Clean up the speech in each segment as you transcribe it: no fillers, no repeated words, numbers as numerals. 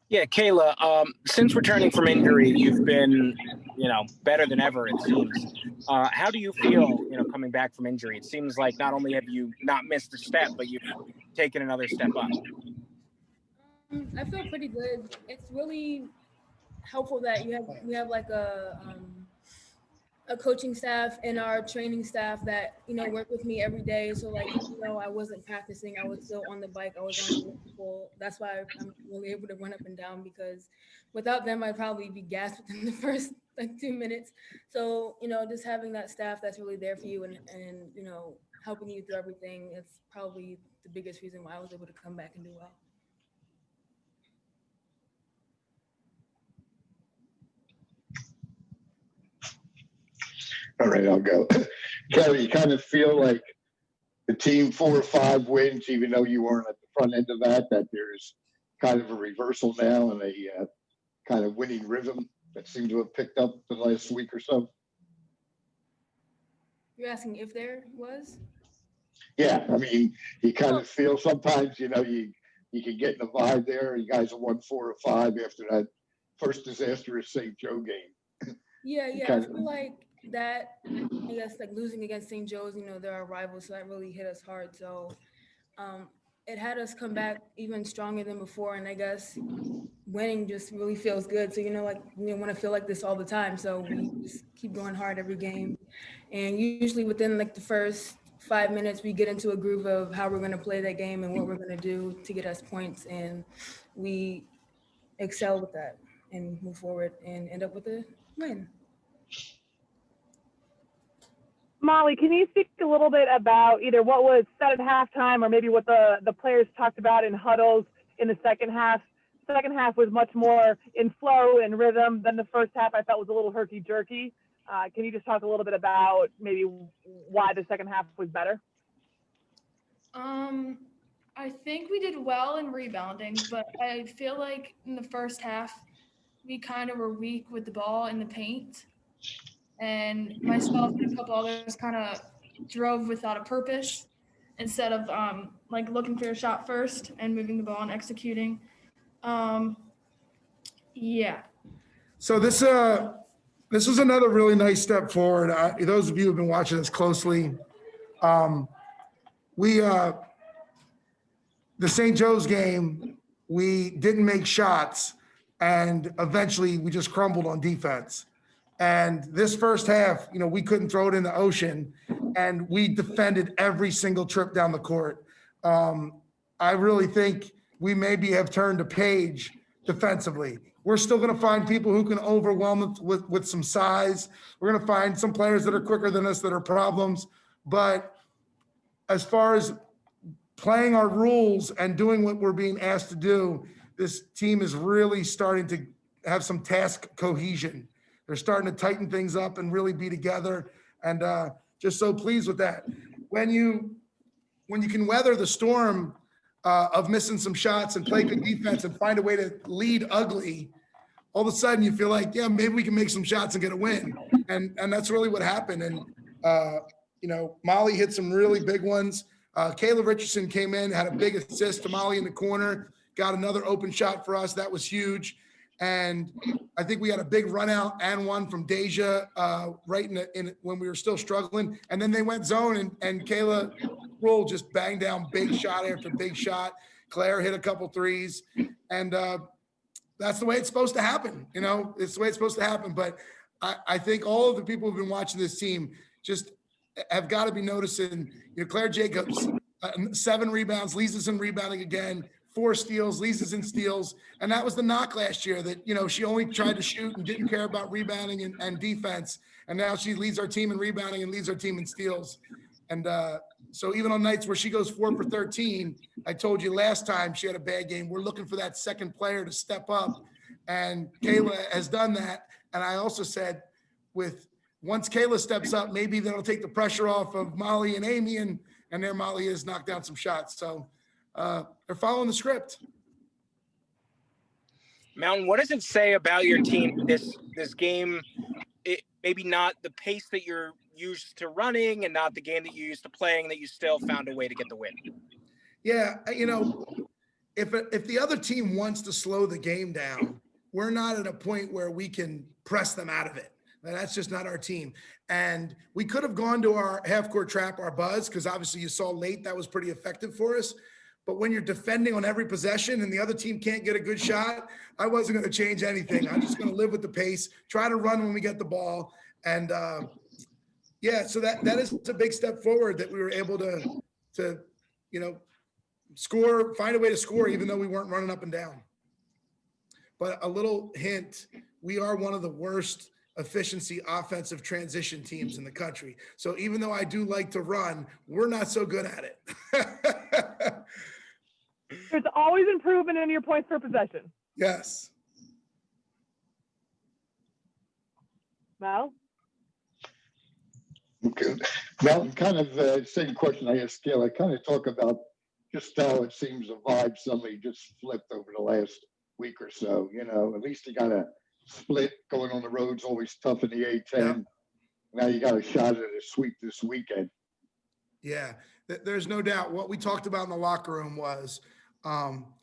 Yeah, Kayla, since returning from injury, you've been, better than ever, it seems. How do you feel, coming back from injury? It seems like not only have you not missed a step, but you've taken another step up. I feel pretty good. It's really helpful that we have like a coaching staff and our training staff that work with me every day. So like I wasn't practicing, I was still on the bike, I was on the elliptical. That's why I'm really able to run up and down, because without them I'd probably be gassed within the first like 2 minutes. So just having that staff that's really there for you and helping you through everything, it's probably the biggest reason why I was able to come back and do well. All right, I'll go. Kelly, you kind of feel like the team 4 or 5 wins, even though you weren't at the front end of that there's kind of a reversal now and a kind of winning rhythm that seemed to have picked up the last week or so? You're asking if there was? Yeah, I mean, you kind of feel sometimes, you can get in a vibe there. You guys have won 4 or 5 after that first disastrous St. Joe game. Yeah. I feel like that, I guess, like losing against St. Joe's, they're our rivals, so that really hit us hard. So it had us come back even stronger than before, and I guess winning just really feels good. So like we want to feel like this all the time, so we just keep going hard every game. And usually within like the first 5 minutes, we get into a groove of how we're going to play that game and what we're going to do to get us points, and we excel with that and move forward and end up with a win. Molly, can you speak a little bit about either what was said at halftime or maybe what the players talked about in huddles in the second half? Second half was much more in flow and rhythm than the first half. I felt was a little herky-jerky. Can you just talk a little bit about maybe why the second half was better? I think we did well in rebounding, but I feel like in the first half, we kind of were weak with the ball in the paint. And myself and a couple others kind of drove without a purpose instead of like looking for a shot first and moving the ball and executing. Yeah. So this was another really nice step forward. Those of you who have been watching this closely, the St. Joe's game, we didn't make shots, and eventually we just crumbled on defense. And this first half, we couldn't throw it in the ocean, and we defended every single trip down the court. I really think we maybe have turned a page defensively. We're still going to find people who can overwhelm it with some size. We're going to find some players that are quicker than us that are problems. But as far as playing our rules and doing what we're being asked to do, this team is really starting to have some task cohesion. They're starting to tighten things up and really be together, and just so pleased with that. When you can weather the storm of missing some shots and play good defense and find a way to lead ugly, all of a sudden you feel like, yeah, maybe we can make some shots and get a win. And that's really what happened. And, Molly hit some really big ones. Kayla Richardson came in, had a big assist to Molly in the corner, got another open shot for us. That was huge. And I think we had a big run out and one from Deja right in when we were still struggling. And then they went zone and Kayla Roll just banged down big shot after big shot. Claire hit a couple threes. And that's the way it's supposed to happen. It's the way it's supposed to happen. But I think all of the people who've been watching this team just have got to be noticing, Claire Jacobs, 7 rebounds, leads us in rebounding again, 4 steals, leads us in steals. And that was the knock last year that, she only tried to shoot and didn't care about rebounding and defense. And now she leads our team in rebounding and leads our team in steals. And so even on nights where she goes 4 for 13, I told you last time she had a bad game, we're looking for that second player to step up. And Kayla has done that. And I also said once Kayla steps up, maybe that'll take the pressure off of Molly and Amy, and there Molly is knocked down some shots. So they're following the script. Mountain, what does it say about your team this game? Maybe not the pace that you're used to running and not the game that you're used to playing, that you still found a way to get the win. Yeah, if the other team wants to slow the game down, we're not at a point where we can press them out of it. And that's just not our team. And we could have gone to our half-court trap, our buzz, because obviously you saw late that was pretty effective for us. But when you're defending on every possession and the other team can't get a good shot, I wasn't going to change anything. I'm just going to live with the pace, try to run when we get the ball. And yeah, so that is a big step forward that we were able to score, find a way to score, even though we weren't running up and down. But a little hint, we are one of the worst efficiency offensive transition teams in the country. So even though I do like to run, we're not so good at it. There's always improvement in your points per possession. Yes. Mal? Okay. Well, kind of same question I asked Gail. I kind of talk about just how it seems the vibe suddenly just flipped over the last week or so. At least you got a split going on the road's always tough in the A10. Yeah. Now you got a shot at a sweep this weekend. Yeah, there's no doubt. What we talked about in the locker room was,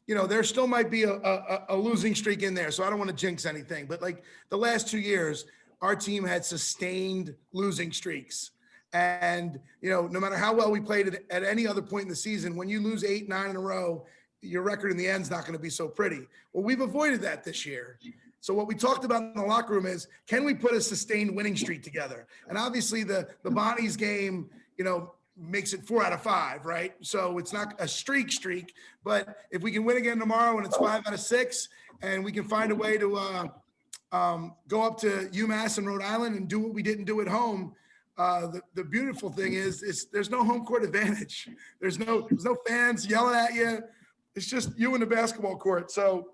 there still might be a losing streak in there. So I don't want to jinx anything, but like the last 2 years, our team had sustained losing streaks. And, no matter how well we played at any other point in the season, when you lose 8, 9 in a row, your record in the end is not going to be so pretty. Well, we've avoided that this year. So what we talked about in the locker room is, can we put a sustained winning streak together? And obviously the Bonnie's game, makes it 4 out of 5, right? So it's not a streak, but if we can win again tomorrow and it's 5 out of 6, and we can find a way to go up to UMass and Rhode Island and do what we didn't do at home. The beautiful thing is there's no home court advantage. There's no fans yelling at you. It's just you in the basketball court. So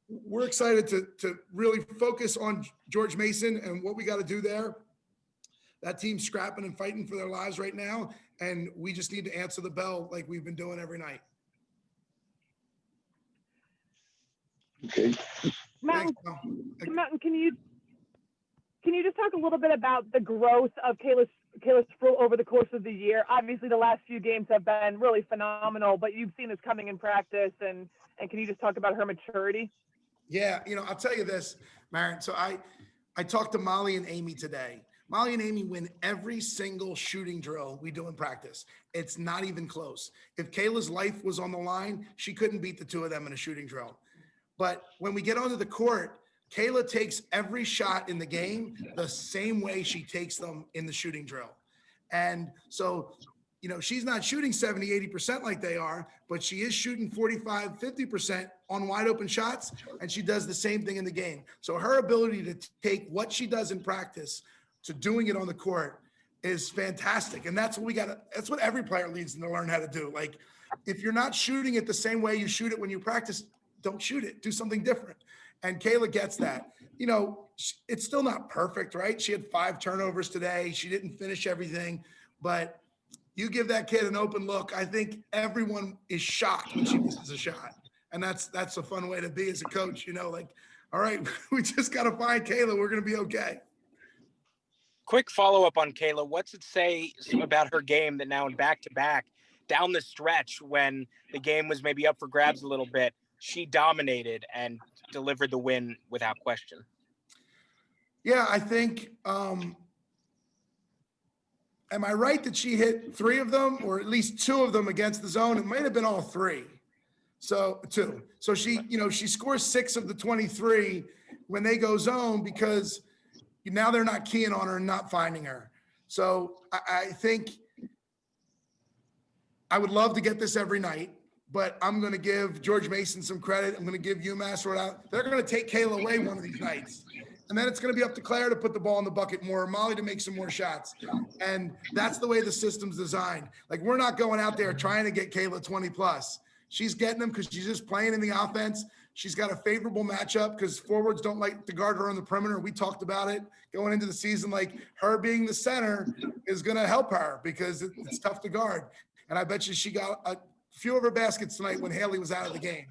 we're excited to really focus on George Mason and what we got to do there. That team's scrapping and fighting for their lives right now, and we just need to answer the bell like we've been doing every night. Okay. Mountain, Thanks, Mel. Mountain, can you just talk a little bit about the growth of Kayla Sproul over the course of the year? Obviously, the last few games have been really phenomenal, but you've seen this coming in practice, and can you just talk about her maturity? Yeah, I'll tell you this, Maren. So I talked to Molly and Amy today. Molly and Amy win every single shooting drill we do in practice. It's not even close. If Kayla's life was on the line, she couldn't beat the two of them in a shooting drill. But when we get onto the court, Kayla takes every shot in the game the same way she takes them in the shooting drill. And so, she's not shooting 70, 80% like they are, but she is shooting 45, 50% on wide open shots, and she does the same thing in the game. So her ability to take what she does in practice to doing it on the court is fantastic. And that's what that's what every player needs to learn how to do. Like, if you're not shooting it the same way you shoot it when you practice, don't shoot it, do something different. And Kayla gets that. It's still not perfect, right? She had 5 turnovers today. She didn't finish everything, but you give that kid an open look. I think everyone is shocked when she misses a shot. And that's a fun way to be as a coach, all right, we just got to find Kayla. We're going to be okay. Quick follow-up on Kayla. What's it say about her game that now in back-to-back, down the stretch when the game was maybe up for grabs a little bit, she dominated and delivered the win without question? Yeah, I think, am I right that she hit 3 of them, or at least 2 of them against the zone? It might have been all 3. So 2. So she scores 6 of the 23 when they go zone, because now they're not keying on her and not finding her. So I think I would love to get this every night, but I'm going to give George Mason some credit. I'm going to give UMass Rhode Island. They're going to take Kayla away one of these nights. And then it's going to be up to Claire to put the ball in the bucket more, Molly to make some more shots. And that's the way the system's designed. Like, we're not going out there trying to get Kayla 20 plus. She's getting them because she's just playing in the offense. She's got a favorable matchup because forwards don't like to guard her on the perimeter. We talked about it going into the season. Like, her being the center is going to help her because it's tough to guard. And I bet you she got a few of her baskets tonight when Haley was out of the game.